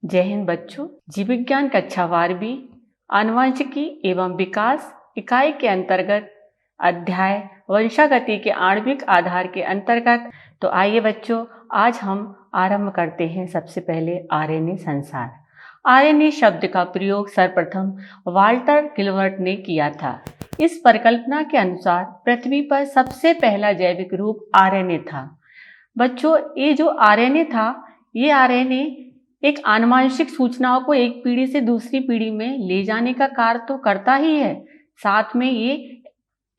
जय हिंद बच्चों। जीव विज्ञान कक्षा 12वीं आनुवंशिकी एवं विकास इकाई के अंतर्गत अध्याय वंशागति के आणविक आधार के अंतर्गत तो आइए बच्चों, आज हम आरंभ करते हैं सबसे पहले आरएनए संसार। आरएनए शब्द का प्रयोग सर्वप्रथम वाल्टर गिलबर्ट ने किया था। इस परिकल्पना के अनुसार पृथ्वी पर सबसे पहला जैविक रूप आरएनए था। बच्चों, ये जो आरएनए था, ये आरएनए एक आनुवंशिक सूचनाओं को एक पीढ़ी से दूसरी पीढ़ी में ले जाने का कार्य तो करता ही है, साथ में ये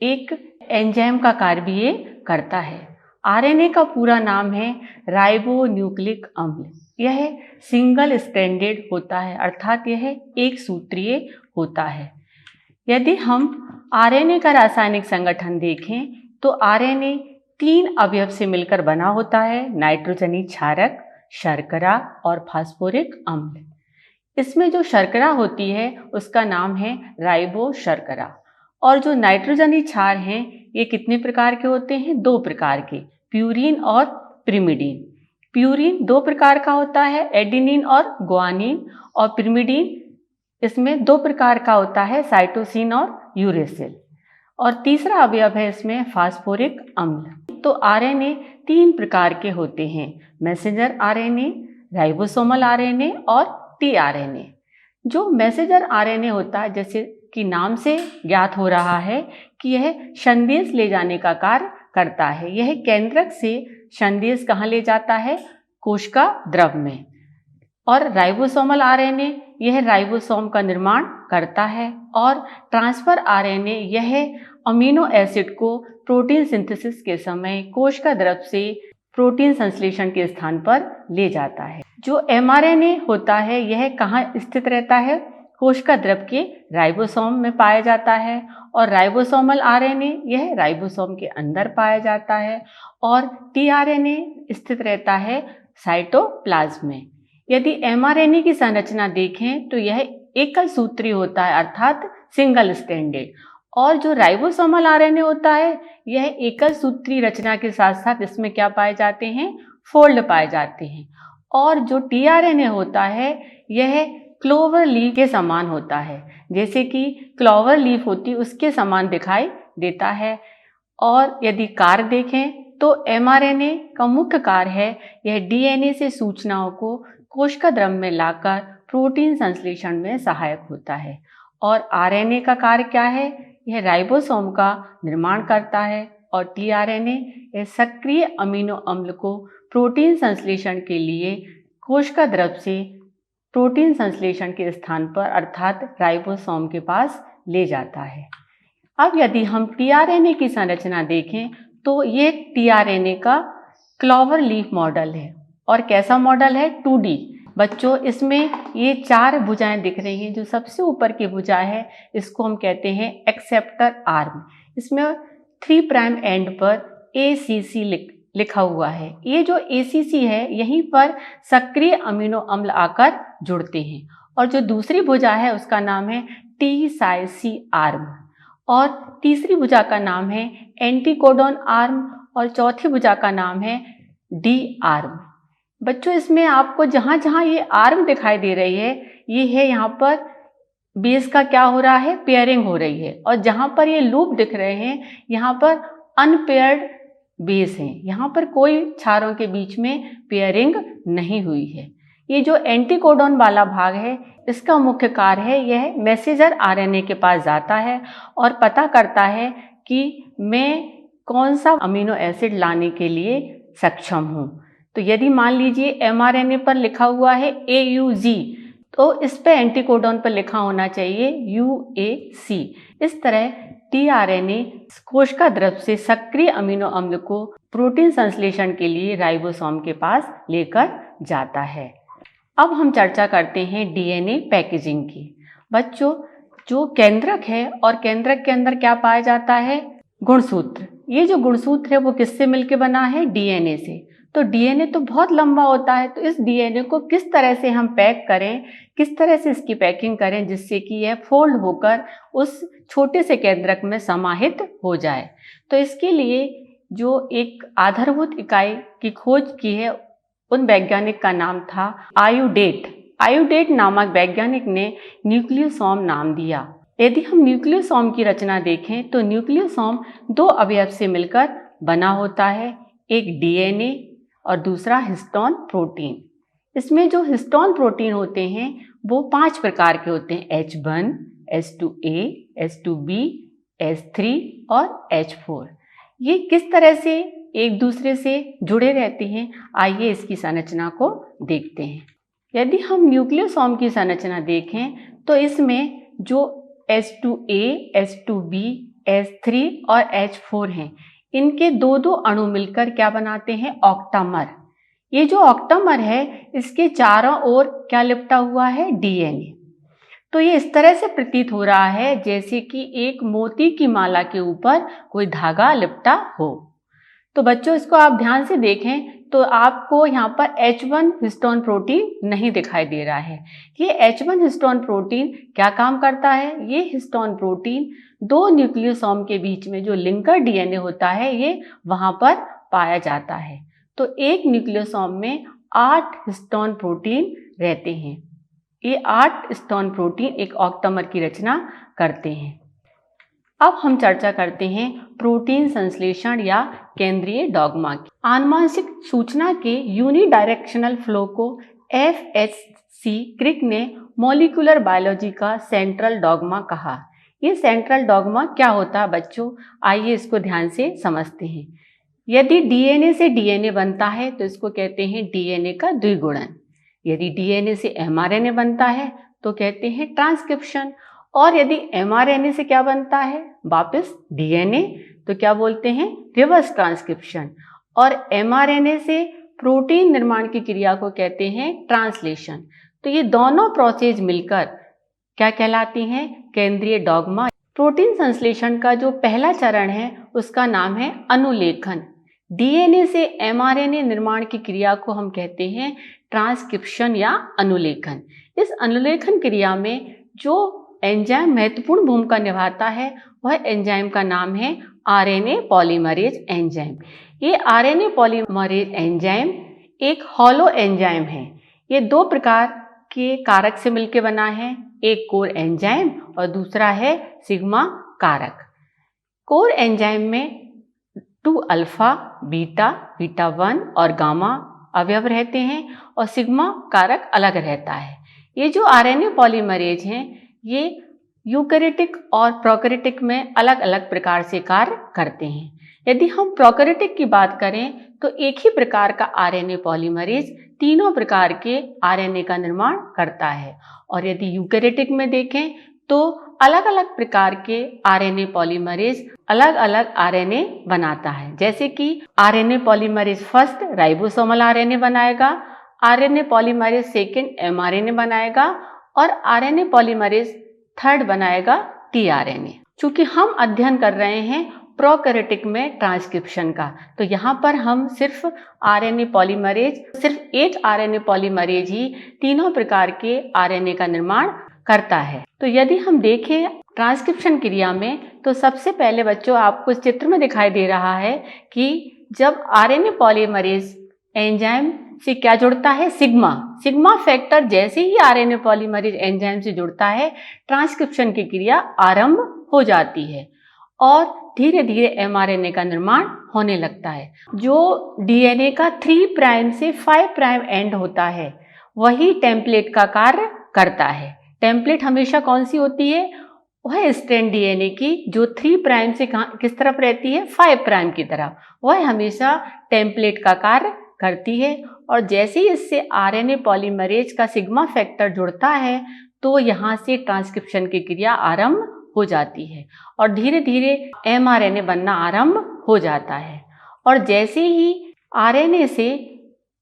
एक एंजाइम का कार्य भी ये करता है। आरएनए का पूरा नाम है राइबो न्यूक्लिक अम्ल। यह सिंगल स्ट्रैंडेड होता है, अर्थात यह एक सूत्रीय होता है। यदि हम आरएनए का रासायनिक संगठन देखें तो आरएनए 3 अवयव से मिलकर बना होता है: नाइट्रोजनी क्षारक, शर्करा और फास्फोरिक अम्ल। इसमें जो शर्करा होती है उसका नाम है राइबो शर्करा, और जो नाइट्रोजनी क्षार हैं ये कितने प्रकार के होते हैं? 2 प्रकार के, प्यूरीन और पिरिमिडीन। प्यूरीन 2 प्रकार का होता है, एडेनिन और ग्वानिन, और पिरिमिडीन इसमें 2 प्रकार का होता है, साइटोसिन और यूरेसिल। और तीसरा अवयव है इसमें फास्फोरिक अम्ल। तो आरएनए 3 प्रकार के होते हैं: मैसेंजर आरएनए, राइबोसोमल आरएनए और टीआरएनए। जो मैसेंजर आरएनए होता है, जैसे कि नाम से ज्ञात हो रहा है कि यह संदेश ले जाने का कार्य करता है। यह केंद्रक से संदेश कहाँ ले जाता है? कोशिका द्रव में। और राइबोसोमल आरएनए यह राइबोसोम का निर्माण करता है। और ट्रांसफर आरएनए यह अमीनो एसिड को प्रोटीन सिंथेसिस के समय कोशिका द्रव से प्रोटीन संश्लेषण के स्थान पर ले जाता है। जो एमआरएनए होता है यह कहाँ स्थित रहता है? कोशिका द्रव के राइबोसोम में पाया जाता है। और राइबोसोमल आरएनए यह राइबोसोम के अंदर पाया जाता है। और टीआरएनए स्थित रहता है साइटोप्लाज्म में। यदि एमआरएनए की संरचना देखें तो यह एकल सूत्री होता है, अर्थात सिंगल स्ट्रैंडेड। और जो राइबोसोमल आरएनए होता है यह एकल सूत्री रचना के साथ साथ इसमें क्या पाए जाते हैं? फोल्ड पाए जाते हैं। और जो टीआरएनए होता है यह क्लोवर लीफ के समान होता है, जैसे कि क्लोवर लीफ होती उसके समान दिखाई देता है। और यदि कार्य देखें तो एमआरएनए का मुख्य कार्य है यह डीएनए से सूचनाओं को कोशिका द्रव में लाकर प्रोटीन संश्लेषण में सहायक होता है। और आरएनए का कार्य क्या है? यह राइबोसोम का निर्माण करता है। और टीआरएनए यह सक्रिय अमीनो अम्ल को प्रोटीन संश्लेषण के लिए कोशिका द्रव से प्रोटीन संश्लेषण के स्थान पर, अर्थात राइबोसोम के पास ले जाता है। अब यदि हम टीआरएनए की संरचना देखें तो ये टीआरएनए का क्लोवर लीफ मॉडल है। और कैसा मॉडल है? 2D। बच्चों, इसमें ये 4 भुजाएं दिख रही हैं। जो सबसे ऊपर की भुजा है इसको हम कहते हैं एक्सेप्टर आर्म। इसमें 3 प्राइम एंड पर ACC लिखा हुआ है। ये जो ACC है यहीं पर सक्रिय अमीनो अम्ल आकर जुड़ते हैं। और जो दूसरी भुजा है उसका नाम है TCC आर्म। और तीसरी भुजा का नाम है एंटीकोडॉन आर्म। और चौथी भुजा का नाम है D आर्म। बच्चों, इसमें आपको जहाँ जहाँ ये आर्म दिखाई दे रही है ये है यहाँ पर बेस का क्या हो रहा है? पेयरिंग हो रही है। और जहाँ पर ये लूप दिख रहे हैं यहाँ पर अनपेयर्ड बेस हैं, यहाँ पर कोई क्षारों के बीच में पेयरिंग नहीं हुई है। ये जो एंटीकोडॉन वाला भाग है इसका मुख्य कार्य है यह मैसेंजर आरएनए के पास जाता है और पता करता है कि मैं कौन सा अमीनो एसिड लाने के लिए सक्षम हूँ। तो यदि मान लीजिए एमआरएनए पर लिखा हुआ है AUG, तो इस पे एंटीकोडॉन पर लिखा होना चाहिए UAC। इस तरह टीआरएनए कोशिका द्रव से सक्रिय अमीनो अम्ल को प्रोटीन संश्लेषण के लिए राइबोसोम के पास लेकर जाता है। अब हम चर्चा करते हैं डीएनए पैकेजिंग की। बच्चों, जो केंद्रक है और केंद्रक के अंदर क्या पाया जाता है? गुणसूत्र। ये जो गुणसूत्र है वो किससे मिलकर बना है? डीएनए से। तो डीएनए तो बहुत लंबा होता है, तो इस डीएनए को किस तरह से हम पैक करें, किस तरह से इसकी पैकिंग करें जिससे कि यह फोल्ड होकर उस छोटे से केंद्रक में समाहित हो जाए। तो इसके लिए जो एक आधारभूत इकाई की खोज की है उन वैज्ञानिक का नाम था आयुडेट। आयुडेट नामक वैज्ञानिक ने न्यूक्लियोसोम नाम दिया। यदि हम न्यूक्लियोसोम की रचना देखें तो न्यूक्लियोसोम दो अवयव से मिलकर बना होता है, एक डीएनए और दूसरा हिस्टोन प्रोटीन। इसमें जो हिस्टोन प्रोटीन होते हैं वो 5 प्रकार के होते हैं, H1, H2A, H2B, H3 और H4। ये किस तरह से एक दूसरे से जुड़े रहते हैं, आइए इसकी संरचना को देखते हैं। यदि हम न्यूक्लियोसोम की संरचना देखें तो इसमें जो H2A, H2B, H3 और H4 हैं, इनके दो दो अणु मिलकर क्या बनाते हैं, ऑक्टामर। ये जो ऑक्टामर है इसके चारों ओर क्या लिपटा हुआ है, डीएनए। तो ये इस तरह से प्रतीत हो रहा है जैसे कि एक मोती की माला के ऊपर कोई धागा लिपटा हो। तो बच्चों इसको आप ध्यान से देखें तो आपको यहाँ पर H1 हिस्टोन प्रोटीन नहीं दिखाई दे रहा है। ये H1 हिस्टोन प्रोटीन क्या काम करता है, ये हिस्टोन प्रोटीन दो न्यूक्लियोसोम के बीच में जो लिंकर डीएनए होता है ये वहाँ पर पाया जाता है। तो एक न्यूक्लियोसोम में 8 हिस्टोन प्रोटीन रहते हैं। ये 8 हिस्टोन प्रोटीन एक ऑक्टामर की रचना करते हैं। अब हम चर्चा करते हैं प्रोटीन संश्लेषण या केंद्रीय डॉग्मा की। आनुवंशिक सूचना के यूनिडायरेक्शनल फ्लो को FHC क्रिक ने मॉलिक्यूलर बायोलॉजी का सेंट्रल डॉग्मा कहा। ये सेंट्रल डॉग्मा क्या होता है बच्चों, आइए इसको ध्यान से समझते हैं। यदि डीएनए से डीएनए बनता है तो इसको कहते हैं डीएनए का द्विगुणन। यदि डीएनए से एमआरएनए बनता है तो कहते हैं ट्रांसक्रिप्शन। और यदि एमआरएनए से क्या बनता है, वापस डीएनए, तो क्या बोलते हैं, रिवर्स ट्रांसक्रिप्शन। और एमआरएनए से प्रोटीन निर्माण की क्रिया को कहते हैं ट्रांसलेशन। तो ये दोनों प्रोसेस मिलकर क्या कहलाती हैं, केंद्रीय डॉग्मा। प्रोटीन संश्लेषण का जो पहला चरण है उसका नाम है अनुलेखन। डीएनए से एमआरएनए निर्माण की क्रिया को हम कहते हैं ट्रांसक्रिप्शन या अनुलेखन। इस अनुलेखन क्रिया में जो एंजाइम महत्वपूर्ण भूमिका निभाता है वह एंजाइम का नाम है आरएनए पॉलीमरेज एंजाइम। ये आरएनए पॉलीमरेज एंजाइम एक हॉलो एंजाइम है। ये दो प्रकार के कारक से मिलकर बना है, एक कोर एंजाइम और दूसरा है सिग्मा कारक। कोर एंजाइम में 2 अल्फा, बीटा, बीटा 1 और गामा अवयव रहते हैं और सिग्मा कारक अलग रहता है। ये जो आरएनए पॉलीमरेज हैं ये यूकैरियोटिक और प्रोकैरियोटिक में अलग अलग प्रकार से कार्य करते हैं। यदि हम प्रोकैरियोटिक की बात करें तो एक ही प्रकार का आरएनए पॉलीमरेज तीनों प्रकार के आरएनए का निर्माण करता है। और यदि यूकैरियोटिक में देखें तो अलग अलग प्रकार के आरएनए पॉलीमरेज अलग अलग आरएनए बनाता है। जैसे कि RNA polymerase first ribosomal RNA बनाएगा, आरएनए पॉलीमरेज सेकेंड एमआरएनए बनाएगा और आरएनए पॉलीमरेज थर्ड बनाएगा टीआरएनए। चूंकि हम अध्ययन कर रहे हैं प्रोकैरियोटिक में ट्रांसक्रिप्शन का, तो यहाँ पर हम सिर्फ आरएनए पॉलीमरेज, सिर्फ एक आरएनए पॉलीमरेज ही तीनों प्रकार के आरएनए का निर्माण करता है। तो यदि हम देखें ट्रांसक्रिप्शन क्रिया में तो सबसे पहले बच्चों आपको इस चित्र में दिखाई दे रहा है कि जब आरएनए पॉलीमरेज एंजाइम से क्या जुड़ता है, सिग्मा फैक्टर जैसे ही आरएनए पॉलीमरेज एंजाइम से जुड़ता है ट्रांसक्रिप्शन की क्रिया आरंभ हो जाती है और धीरे धीरे एमआरएनए का निर्माण होने लगता है। जो डीएनए का 3 प्राइम से 5 प्राइम एंड होता है वही टेम्पलेट का कार्य करता है। टेम्पलेट हमेशा कौन सी होती है, वह स्ट्रैंड डीएनए की जो 3 प्राइम से किस तरफ रहती है, 5 प्राइम की तरफ, वह हमेशा टेम्पलेट का कार्य करती है। और जैसे ही इससे आरएनए पॉलीमरेज का सिग्मा फैक्टर जुड़ता है तो यहाँ से ट्रांसक्रिप्शन की क्रिया आरंभ हो जाती है और धीरे धीरे एमआरएनए बनना आरंभ हो जाता है। और जैसे ही आरएनए से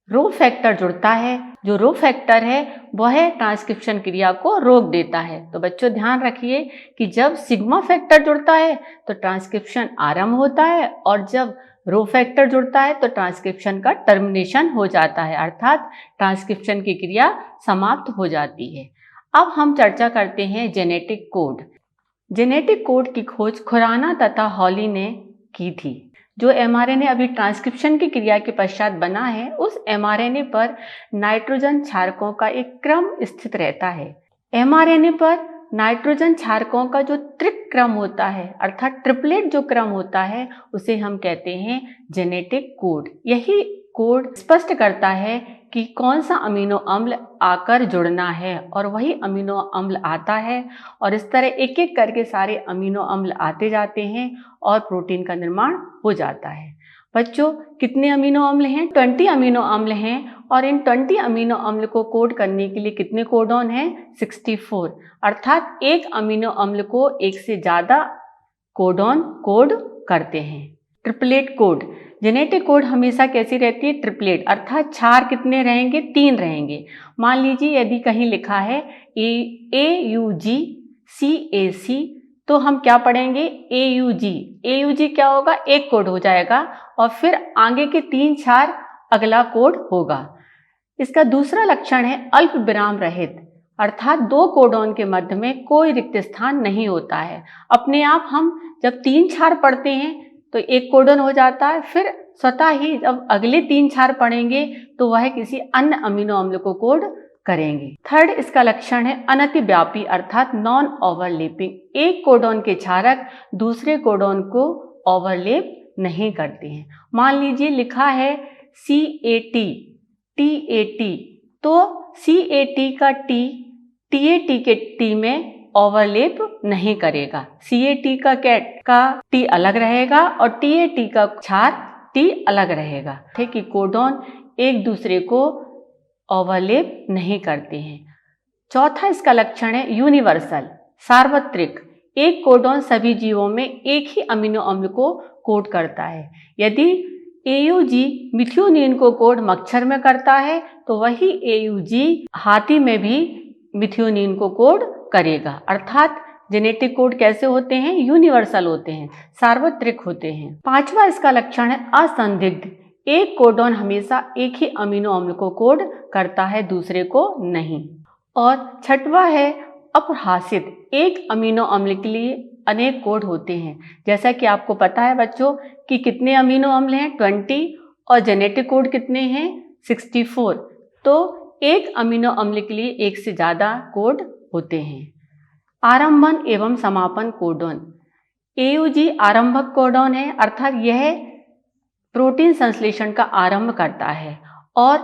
रो फैक्टर जुड़ता है, जो रो फैक्टर है वह ट्रांसक्रिप्शन क्रिया को रोक देता है। तो बच्चों ध्यान रखिए कि जब सिग्मा फैक्टर जुड़ता है तो ट्रांसक्रिप्शन आरंभ होता है और जब रो फैक्टर जुड़ता है तो ट्रांसक्रिप्शन का टर्मिनेशन हो जाता है, अर्थात ट्रांसक्रिप्शन की क्रिया समाप्त हो जाती है। अब हम चर्चा करते हैं जेनेटिक कोड। जेनेटिक कोड की खोज खुराना तथा हॉली ने की थी। जो mRNA अभी ट्रांसक्रिप्शन की क्रिया के पश्चात बना है, उस mRNA पर नाइट्रोजन क्षारकों का एक क्रम स्थित रहता है। mRNA पर नाइट्रोजन क्षारकों का जो त्रिक्रम होता है, अर्थात ट्रिपलेट जो क्रम होता है, उसे हम कहते हैं जेनेटिक कोड। यही कोड स्पष्ट करता है कि कौन सा अमीनो अम्ल आकर जुड़ना है, और वही अमीनो अम्ल आता है, और इस तरह एक एक करके सारे अमीनो अम्ल आते जाते हैं और प्रोटीन का निर्माण हो जाता है। बच्चों, कितने अमीनो अम्ल हैं? 20 अमीनो अम्ल हैं, और इन 20 अमीनो अम्ल को कोड करने के लिए कितने कोडॉन हैं? 64। अर्थात एक अमीनो अम्ल को एक से ज़्यादा कोडॉन कोड करते हैं। ट्रिपलेट कोड, जेनेटिक कोड हमेशा कैसी रहती है? ट्रिपलेट, अर्थात क्षार कितने रहेंगे? 3 रहेंगे। मान लीजिए यदि कहीं लिखा है AUG CAC, तो हम क्या पढ़ेंगे? AUG क्या होगा? एक कोड हो जाएगा, और फिर आगे के 3 क्षार अगला कोड होगा। इसका दूसरा लक्षण है अल्प विराम रहित, अर्थात 2 कोडॉन के मध्य में कोई रिक्त स्थान नहीं होता है। अपने आप हम जब 3 क्षार पढ़ते हैं तो एक कोडॉन हो जाता है, फिर स्वतः ही जब अगले 3 क्षार पढ़ेंगे तो वह किसी अन्य अमीनो अम्ल को कोड करेंगे। थर्ड इसका लक्षण है अनतिव्यापी, अर्थात नॉन ओवरलैपिंग। एक कोडॉन के क्षारक दूसरे कोडॉन को ओवरलैप नहीं करते हैं। मान लीजिए लिखा है CAT TAT, तो CAT का T TAT के T में ओवरलैप नहीं करेगा। CAT का T अलग रहेगा और TAT का क्षार T अलग रहेगा, ठीक है, कोडॉन एक दूसरे को ओवरलैप नहीं करते हैं। चौथा इसका लक्षण है यूनिवर्सल, सार्वत्रिक। एक कोडॉन सभी जीवों में एक ही अमीनो अम्ल को कोड करता है। यदि AUG मिथियोनिन को कोड मच्छर में करता है, तो वही AUG हाथी में भी मिथियोनिन को कोड करेगा। अर्थात जेनेटिक कोड कैसे होते हैं? यूनिवर्सल होते हैं, सार्वत्रिक होते हैं। पांचवा इसका लक्षण है असंदिग्ध। एक कोडॉन हमेशा एक ही अमीनो अम्ल को कोड करता है, दूसरे को नहीं। और छठवा है अप्रहासित। एक अमीनो अम्ल के लिए अनेक कोड होते हैं। जैसा कि आपको पता है बच्चों कि कितने अमीनो अम्ल हैं? 20, और जेनेटिक कोड कितने हैं? 64। तो एक अमीनो अम्ल के लिए एक से ज़्यादा कोड होते हैं। आरंभन एवं समापन कोडॉन। AUG आरंभक कोडॉन है, अर्थात यह प्रोटीन संश्लेषण का आरंभ करता है, और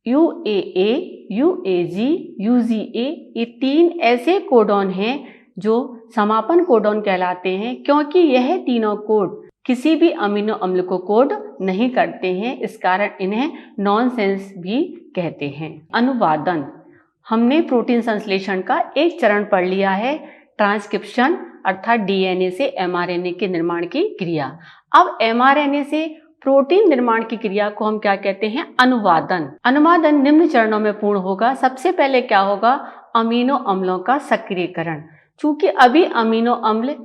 UAA, UAG, UGA ये 3 ऐसे कोडॉन हैं जो समापन कोडॉन कहलाते हैं, क्योंकि यह तीनों कोड किसी भी अमीनो अम्ल को कोड नहीं करते हैं। इस कारण इन्हें नॉनसेंस भी कहते हैं। अनुवादन, हमने प्रोटीन संश्लेषण का एक चरण पढ़ लिया है, ट्रांसक्रिप्शन, अर्थात DNA से mRNA के निर्माण की क्रिया। अब mRNA से प्रोटीन निर्माण की क्रिया को हम क्या कहते हैं? अनुवादन। अनुवादन निम्न चरणों में पूर्ण होगा। सबसे पहले क्या होगा? अमीनो अम्लों का सक्रियकरण। चूंकि अभी अमीनो अम्ल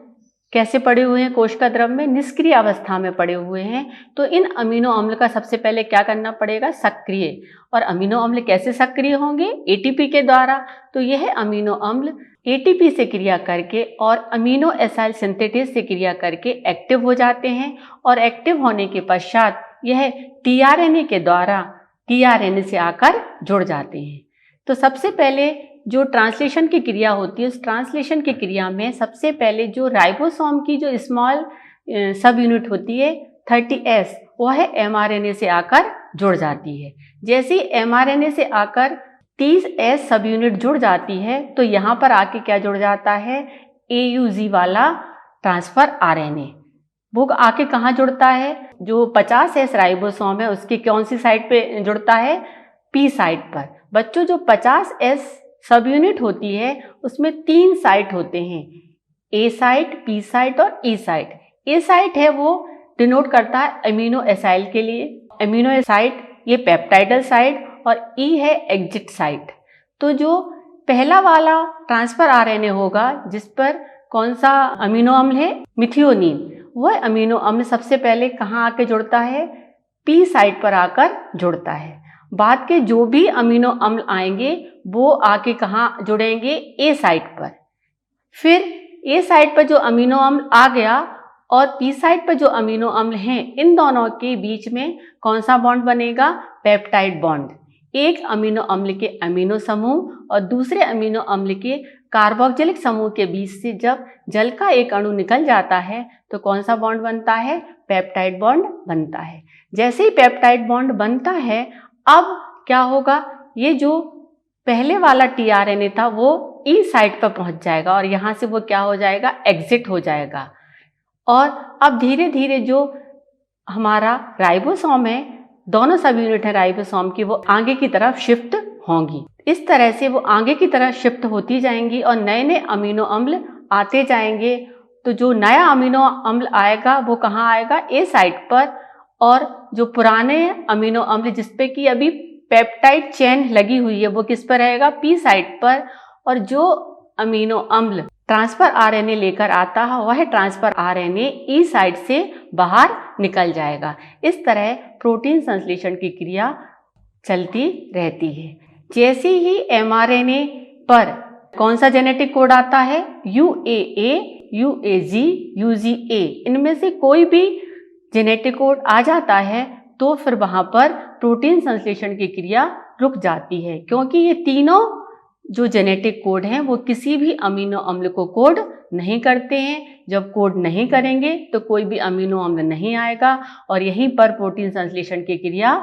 कैसे पड़े हुए हैं? कोशिका द्रव में निष्क्रिय अवस्था में पड़े हुए हैं, तो इन अमीनो अम्ल का सबसे पहले क्या करना पड़ेगा? सक्रिय। और अमीनो अम्ल कैसे सक्रिय होंगे? ATP के द्वारा। तो यह अमीनो अम्ल ATP से क्रिया करके और अमीनो एसाइल सिंथेटेज से क्रिया करके एक्टिव हो जाते हैं, और एक्टिव होने के पश्चात यह tRNA के द्वारा tRNA से आकर जुड़ जाते हैं। तो सबसे पहले जो ट्रांसलेशन की क्रिया होती है, उस ट्रांसलेशन की क्रिया में सबसे पहले जो राइबोसोम की जो स्मॉल सब यूनिट होती है 30S, वह mRNA से आकर जुड़ जाती है। जैसे ही mRNA से आकर 30S सब यूनिट जुड़ जाती है, तो यहाँ पर आके क्या जुड़ जाता है? AUG वाला ट्रांसफर RNA। वो आके कहाँ जुड़ता है? जो 50S राइबोसोम है उसकी कौन सी साइट पे जुड़ता है? P साइट पर। बच्चों, जो 50S सब यूनिट होती है उसमें 3 साइट होते हैं, A साइट, P साइट और E साइट। A साइट है वो डिनोट करता है अमीनो एसाइल के लिए, अमीनो एसाइट ये पेप्टाइडल साइट, और E है एग्जिट साइट। तो जो पहला वाला ट्रांसफर RNA होगा जिस पर कौन सा अमीनो अम्ल है? मिथियोनिन। वह अमीनो अम्ल सबसे पहले कहाँ आके जुड़ता है? P साइट पर आकर जुड़ता है। बाद के जो भी अमीनो अम्ल आएंगे वो आके कहाँ जुड़ेंगे? A साइट पर। फिर A साइट पर जो अमीनो अम्ल आ गया और पी साइड पर जो अमीनो अम्ल हैं, इन दोनों के बीच में कौन सा बॉन्ड बनेगा? Peptide bond. एक अमीनो अम्ल के अमीनो समूह और दूसरे अमीनो अम्ल के कार्बोक्सिलिक समूह के बीच से जब जल का एक अणु निकल जाता है तो कौन सा बॉन्ड बनता है? पेप्टाइड बॉन्ड बनता है। जैसे ही पेप्टाइड बॉन्ड बनता है, अब क्या होगा? ये जो पहले वाला टीआरएनए था वो ई साइट पर पहुंच जाएगा और यहाँ से वो क्या हो जाएगा? एग्जिट हो जाएगा। और अब धीरे धीरे जो हमारा राइबोसोम है, दोनों सब यूनिट है राइबोसोम की, वो आगे की तरफ शिफ्ट होंगी। इस तरह से वो आगे की तरफ शिफ्ट होती जाएंगी और नए नए अमीनो अम्ल आते जाएंगे। तो जो नया अमीनो अम्ल आएगा वो कहाँ आएगा? ए साइट पर। और जो पुराने अमीनो अम्ल जिसपे कि अभी पेप्टाइड चेन लगी हुई है वो किस पर रहेगा? पी साइट पर। और जो अमीनो अम्ल ट्रांसफर आरएनए लेकर आता है वह ट्रांसफर आरएनए ई साइट से बाहर निकल जाएगा। इस तरह प्रोटीन संश्लेषण की क्रिया चलती रहती है। जैसे ही एमआरएनए पर कौन सा जेनेटिक कोड आता है? यूएए, यूएजी, यूजीए, इनमें से कोई भी जेनेटिक कोड आ जाता है तो फिर वहां पर प्रोटीन संश्लेषण की क्रिया रुक जाती है, क्योंकि ये तीनों जो जेनेटिक कोड हैं वो किसी भी अमीनो अम्ल को कोड नहीं करते हैं। जब कोड नहीं करेंगे तो कोई भी अमीनो अम्ल नहीं आएगा और यहीं पर प्रोटीन संश्लेषण की क्रिया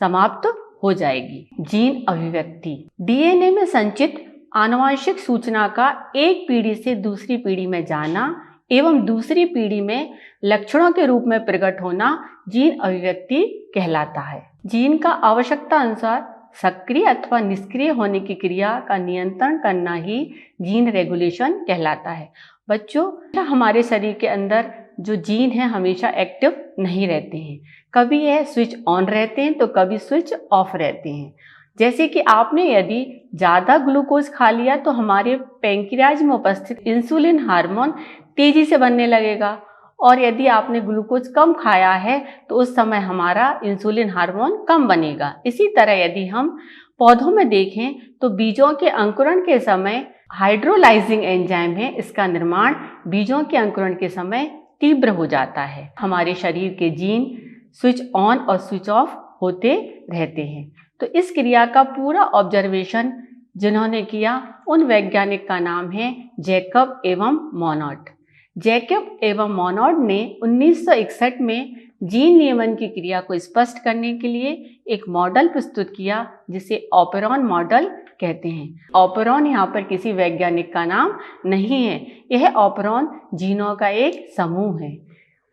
समाप्त हो जाएगी। जीन अभिव्यक्ति। डीएनए में संचित आनुवंशिक सूचना का एक पीढ़ी से दूसरी पीढ़ी में जाना एवं दूसरी पीढ़ी में लक्षणों के रूप में प्रकट होना जीन अभिव्यक्ति कहलाता है। जीन का आवश्यकता अनुसार सक्रिय अथवा निष्क्रिय होने की क्रिया का नियंत्रण करना ही जीन रेगुलेशन कहलाता है। बच्चों, हमारे शरीर के अंदर जो जीन है हमेशा एक्टिव नहीं रहते हैं। कभी यह स्विच ऑन रहते हैं तो कभी स्विच ऑफ रहते हैं। जैसे कि आपने यदि ज़्यादा ग्लूकोज खा लिया तो हमारे पैंक्रियाज में उपस्थित इंसुलिन हार्मोन तेजी से बनने लगेगा, और यदि आपने ग्लूकोज कम खाया है तो उस समय हमारा इंसुलिन हार्मोन कम बनेगा। इसी तरह यदि हम पौधों में देखें तो बीजों के अंकुरण के समय हाइड्रोलाइजिंग एंजाइम है, इसका निर्माण बीजों के अंकुरण के समय तीव्र हो जाता है। हमारे शरीर के जीन स्विच ऑन और स्विच ऑफ होते रहते हैं। तो इस क्रिया का पूरा ऑब्जर्वेशन जिन्होंने किया उन वैज्ञानिक का नाम है जैकब एवं मोनोड। जैकब एवं मोनोड ने 1961 में जीन नियमन की क्रिया को स्पष्ट करने के लिए एक मॉडल प्रस्तुत किया जिसे ऑपेरॉन मॉडल कहते हैं। ऑपेरॉन यहाँ पर किसी वैज्ञानिक का नाम नहीं है, यह ऑपेरॉन जीनों का एक समूह है।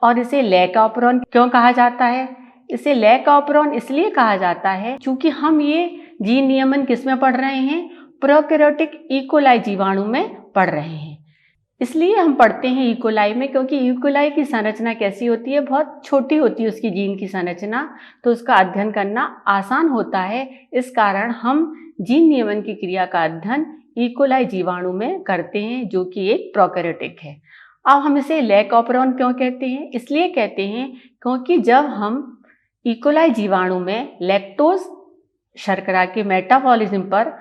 और इसे लैक ऑपेरॉन क्यों कहा जाता है? इसे लैक ऑपेरॉन इसलिए कहा जाता है क्योंकि हम ये जीन नियमन किस में पढ़ रहे हैं? प्रोकैरियोटिक इकोलाई जीवाणु में पढ़ रहे हैं। इसलिए हम पढ़ते हैं इकोलाई में, क्योंकि इकोलाई की संरचना कैसी होती है? बहुत छोटी होती है उसकी जीन की संरचना, तो उसका अध्ययन करना आसान होता है। इस कारण हम जीन नियमन की क्रिया का अध्ययन इकोलाई जीवाणु में करते हैं जो कि एक प्रोकैरियोटिक है। अब हम इसे लैक ऑपेरॉन क्यों कहते हैं? इसलिए कहते हैं क्योंकि जब हम इकोलाई जीवाणु में लैक्टोज शर्करा के मेटाबॉलिज्म पर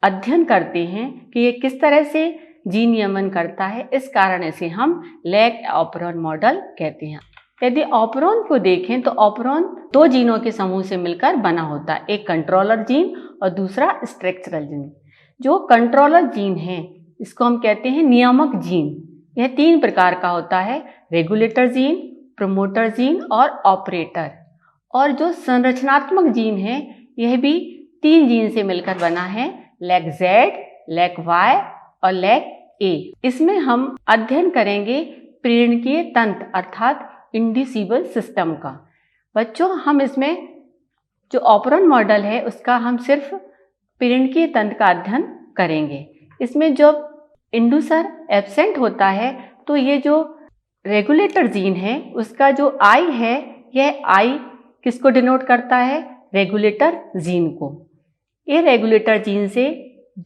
अध्ययन करते हैं कि ये किस तरह से जीन नियमन करता है, इस कारण इसे हम लैक ऑपेरॉन मॉडल कहते हैं। यदि ऑपेरॉन को देखें तो ऑपेरॉन दो जीनों के समूह से मिलकर बना होता है, एक कंट्रोलर जीन और दूसरा स्ट्रक्चरल जीन। जो कंट्रोलर जीन है इसको हम कहते हैं नियामक जीन। यह 3 प्रकार का होता है, रेगुलेटर जीन, प्रमोटर जीन और ऑपरेटर। और जो संरचनात्मक जीन है यह भी 3 जीन से मिलकर बना है, लैक जेड, लैक वाई और लैक ए। इसमें हम अध्ययन करेंगे प्रेरणकीय तंत्र अर्थात इंडिसिबल सिस्टम का। बच्चों, हम इसमें जो ऑपेरॉन मॉडल है उसका हम सिर्फ प्रेरणकीय तंत्र का अध्ययन करेंगे। इसमें जब इंड्यूसर एब्सेंट होता है तो ये जो रेगुलेटर जीन है उसका जो आई है, यह आई किसको डिनोट करता है? रेगुलेटर जीन को। ये रेगुलेटर जीन से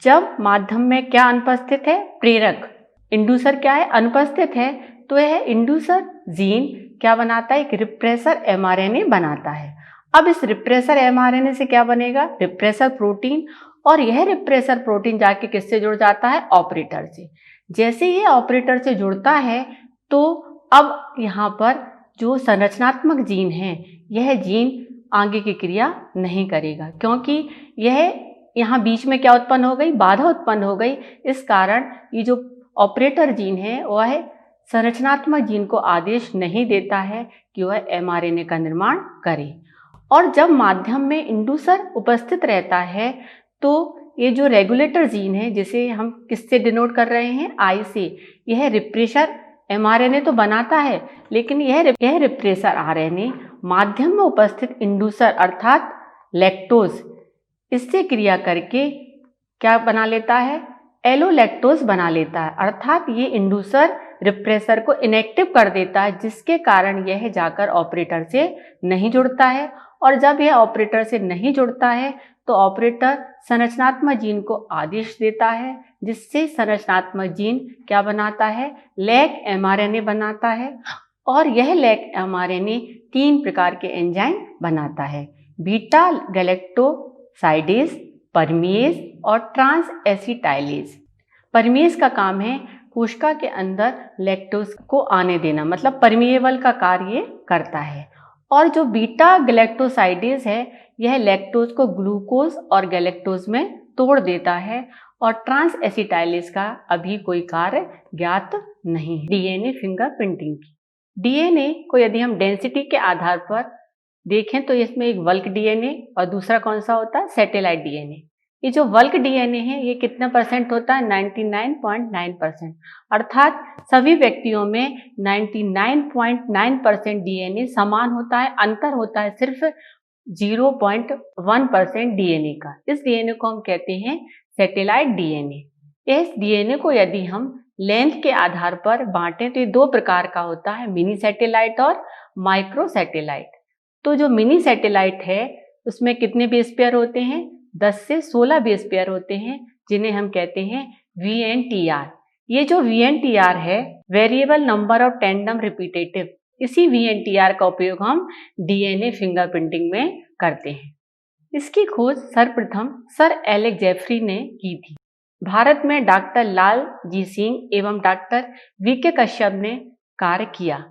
जब माध्यम में क्या अनुपस्थित है? प्रेरक। इंड्यूसर क्या है? अनुपस्थित है, तो यह इंड्यूसर जीन क्या बनाता है? एक रिप्रेसर एमआरएनए बनाता है। अब इस रिप्रेसर एमआरएनए से क्या बनेगा? Repressor protein. और यह रिप्रेसर प्रोटीन जाके किससे जुड़ जाता है? ऑपरेटर से। जैसे ये ऑपरेटर से जुड़ता है तो अब यहाँ पर जो संरचनात्मक जीन है, यह जीन आगे की क्रिया नहीं करेगा, क्योंकि यह यहाँ बीच में क्या उत्पन्न हो गई, बाधा उत्पन्न हो गई। इस कारण ये जो ऑपरेटर जीन है वह संरचनात्मक जीन को आदेश नहीं देता है कि वह एमआरएनए का निर्माण करे। और जब माध्यम में इंड्यूसर उपस्थित रहता है तो ये जो रेगुलेटर जीन है, जिसे हम किससे डिनोट कर रहे हैं, आई से, यह रिप्रेशर एमआरएनए तो बनाता है, लेकिन यह रिप्रेशर आरएनए माध्यम में उपस्थित इंड्यूसर अर्थात लैक्टोज, इससे क्रिया करके क्या बना लेता है, एलोलैक्टोज बना लेता है। अर्थात ये इंड्यूसर रिप्रेशर को इनएक्टिव कर देता है, जिसके कारण यह जाकर ऑपरेटर से नहीं जुड़ता है। और जब यह ऑपरेटर से नहीं जुड़ता है तो ऑपरेटर संरचनात्मक जीन को आदेश देता है, जिससे संरचनात्मक जीन क्या बनाता है, लैक एमआरएनए बनाता है। और यह लैक एमआरएनए 3 प्रकार के एंजाइम बनाता है, बीटा गैलेक्टोसाइडेज, परमीएज और ट्रांस एसिटाइलेज। परमीएज का काम है कोशिका के अंदर लैक्टोज को आने देना, मतलब परमिएबल का कार्य करता है। और जो बीटा गैलेक्टोसाइडेज है, यह लैक्टोज को ग्लूकोज और गैलेक्टोज में तोड़ देता है। और ट्रांस एसिटाइलेज का अभी कोई कार्य ज्ञात नहीं है। डीएनए फिंगरप्रिंटिंग की, डीएनए को यदि हम डेंसिटी के आधार पर देखें तो इसमें एक बल्क डीएनए और दूसरा कौन सा होता है, सैटेलाइट डीएनए। ये जो बल्क डीएनए है ये कितना परसेंट होता है, 99.9%। अर्थात सभी व्यक्तियों में 99.9% डीएनए समान होता है, अंतर होता है सिर्फ 0.1% डीएनए का। इस डीएनए को हम कहते हैं सैटेलाइट डीएनए। इस डीएनए को यदि हम लेंथ के आधार पर बांटें तो ये 2 प्रकार का होता है, मिनी सैटेलाइट और माइक्रो सैटेलाइट। तो जो मिनी सैटेलाइट है उसमें कितने बेस पेयर होते हैं, 10 से 16 बेस पेयर होते हैं, जिन्हें हम कहते हैं VNTR। ये जो VNTR है, variable number of tandem repetitive, इसी VNTR का उपयोग हम डीएनए फिंगरप्रिंटिंग में करते हैं। इसकी खोज सर्वप्रथम सर एलेक्स जेफरी ने की थी। भारत में डॉक्टर लाल जी सिंह एवं डॉक्टर VK कश्यप ने कार्य किया।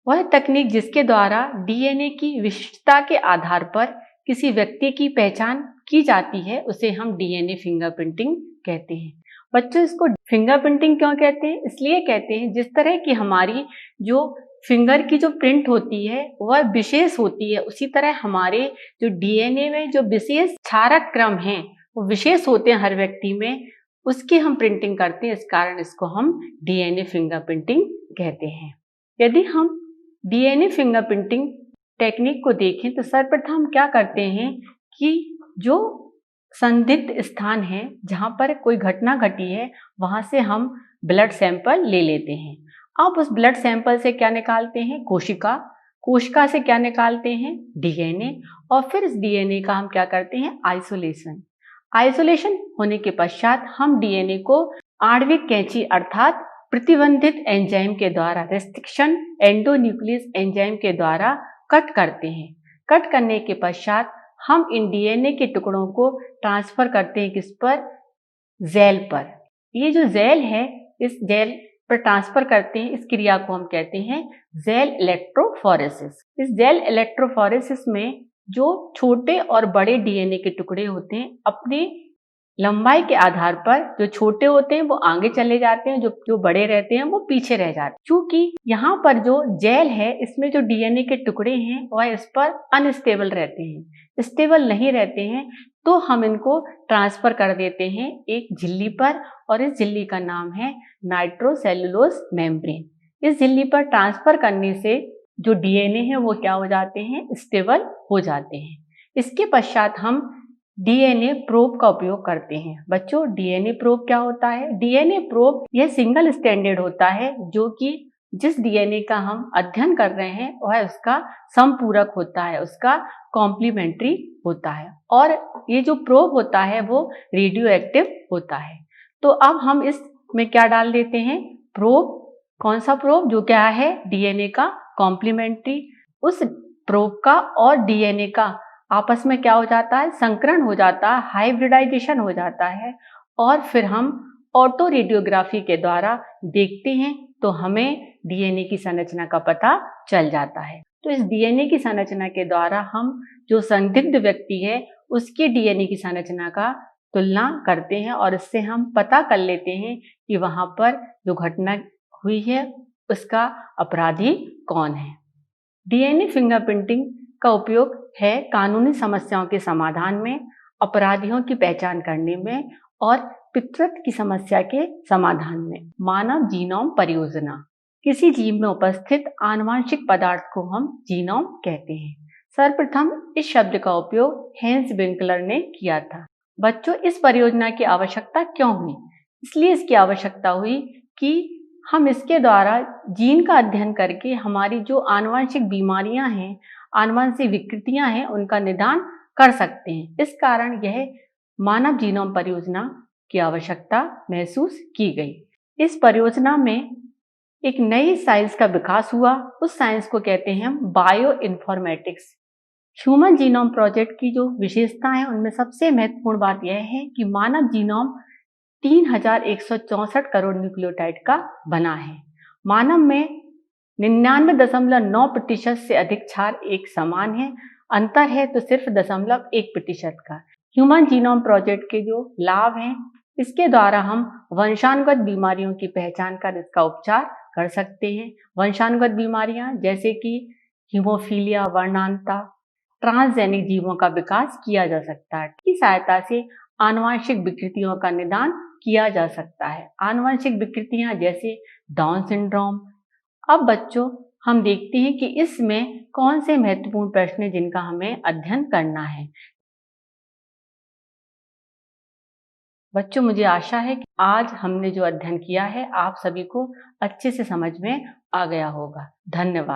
वह तकनीक जिसके द्वारा डीएनए की विशिष्टता के आधार पर किसी व्यक्ति की पहचान की जाती है, उसे हम डीएनए फिंगरप्रिंटिंग कहते हैं। बच्चों, इसको फिंगरप्रिंटिंग क्यों कहते हैं? इसलिए कहते हैं जिस तरह की हमारी जो फिंगर की जो प्रिंट होती है वह विशेष होती है, उसी तरह हमारे जो डीएनए में जो विशेष क्षारक क्रम हैं वो विशेष होते हैं हर व्यक्ति में, उसकी हम प्रिंटिंग करते हैं। इस कारण इसको हम डीएनए फिंगरप्रिंटिंग कहते हैं। यदि हम डीएनए फिंगरप्रिंटिंग टेक्निक को देखें तो सर्वप्रथम हम क्या करते हैं कि जो संदिग्ध स्थान है जहाँ पर कोई घटना घटी है वहाँ से हम ब्लड सैंपल ले लेते हैं। अब उस ब्लड सैंपल से क्या निकालते हैं, कोशिका से क्या निकालते हैं, डीएनए। और फिर इस डीएनए का हम क्या करते हैं, आइसोलेशन होने के पश्चात हम डीएनए को आणविक कैंची अर्थात प्रतिबंधित एंजाइम के द्वारा, रेस्ट्रिक्शन एंडोन्यूक्लियस एंजाइम के द्वारा कट करते हैं। कट करने के पश्चात हम इन डीएनए के टुकड़ों को ट्रांसफर करते हैं किस पर, जेल पर। ये जो जेल है, इस जेल पर ट्रांसफर करते हैं, इस क्रिया को हम कहते हैं जेल इलेक्ट्रोफोरेसिस। इस जेल इलेक्ट्रोफोरेसिस में जो छोटे और बड़े डीएनए के टुकड़े होते हैं, अपनी लंबाई के आधार पर जो छोटे होते हैं वो आगे चले जाते हैं, जो बड़े रहते हैं वो पीछे रह जाते हैं। क्योंकि यहाँ पर जो जेल है इसमें जो डीएनए के टुकड़े हैं वह इस पर अनस्टेबल रहते हैं, स्टेबल नहीं रहते हैं, तो हम इनको ट्रांसफर कर देते हैं एक झिल्ली पर, और इस झिल्ली का नाम है नाइट्रोसेलुलोज मेम्ब्रेन। इस झिल्ली पर ट्रांसफर करने से जो डीएनए है वो क्या हो जाते हैं, स्टेबल हो जाते हैं। इसके पश्चात हम डीएनए प्रोब का उपयोग करते हैं। बच्चों, डीएनए प्रोब क्या होता है? डीएनए प्रोब यह सिंगल स्टैंडर्ड होता है, जो कि जिस डीएनए का हम अध्ययन कर रहे हैं वह उसका समपूरक होता है, उसका कॉम्प्लीमेंट्री होता है। और ये जो प्रोब होता है वो रेडियो एक्टिव होता है। तो अब हम इसमें क्या डाल देते हैं, प्रोब। कौन सा प्रोब? जो क्या है, डीएनए का कॉम्प्लीमेंट्री। उस प्रोब का और डीएनए का आपस में क्या हो जाता है, संकरण हो जाता है, हाइब्रिडाइजेशन हो जाता है। और फिर हम ऑटो रेडियोग्राफी के द्वारा देखते हैं तो हमें डीएनए की संरचना का पता चल जाता है। तो इस डीएनए की संरचना के द्वारा हम जो संदिग्ध व्यक्ति है उसके डीएनए की संरचना का तुलना करते हैं और इससे हम पता कर लेते हैं कि वहां पर जो घटना हुई है उसका अपराधी कौन है। डीएनए फिंगरप्रिंटिंग का उपयोग है कानूनी समस्याओं के समाधान में, अपराधियों की पहचान करने में और पितृत्व की समस्या के समाधान में। मानव जीनोम परियोजना, किसी जीव में उपस्थित आनुवंशिक पदार्थ को हम जीनोम कहते हैं। सर्वप्रथम इस शब्द का उपयोग हेंस विंकलर ने किया था। बच्चों, इस परियोजना की आवश्यकता क्यों हुई? इसलिए इसकी आवश्यकता हुई कि हम इसके द्वारा जीन का अध्ययन करके हमारी जो आनुवंशिक बीमारियां हैं, आनुवंशिक विकृतियां हैं, उनका निदान कर सकते हैं। इस कारण यह मानव जीनोम परियोजना की आवश्यकता महसूस की गई। इस परियोजना में एक नई साइंस का विकास हुआ। उस साइंस को कहते हैं हम bio informatics. Human genome project की जो विशेषता है उनमें सबसे महत्वपूर्ण बात यह है कि मानव जीनोम 3164 करोड़ न्यूक्लियोटाइड का बना है। मानव में 99.9% से अधिक क्षार एक समान है, अंतर है तो सिर्फ 0.1% का। ह्यूमन जीनोम प्रोजेक्ट के जो लाभ हैं, इसके द्वारा हम वंशानुगत बीमारियों की पहचान कर इसका उपचार कर सकते हैं। वंशानुगत बीमारियां जैसे कि हीमोफीलिया, वर्णांतता, ट्रांसजेनिक जीवों का विकास किया जा सकता है। इसकी सहायता से आनुवंशिक विकृतियों का निदान किया जा सकता है। आनुवंशिक विकृतियां जैसे डाउन सिंड्रोम। अब बच्चों, हम देखते हैं कि इसमें कौन से महत्वपूर्ण प्रश्न हैं जिनका हमें अध्ययन करना है। बच्चों, मुझे आशा है कि आज हमने जो अध्ययन किया है आप सभी को अच्छे से समझ में आ गया होगा। धन्यवाद।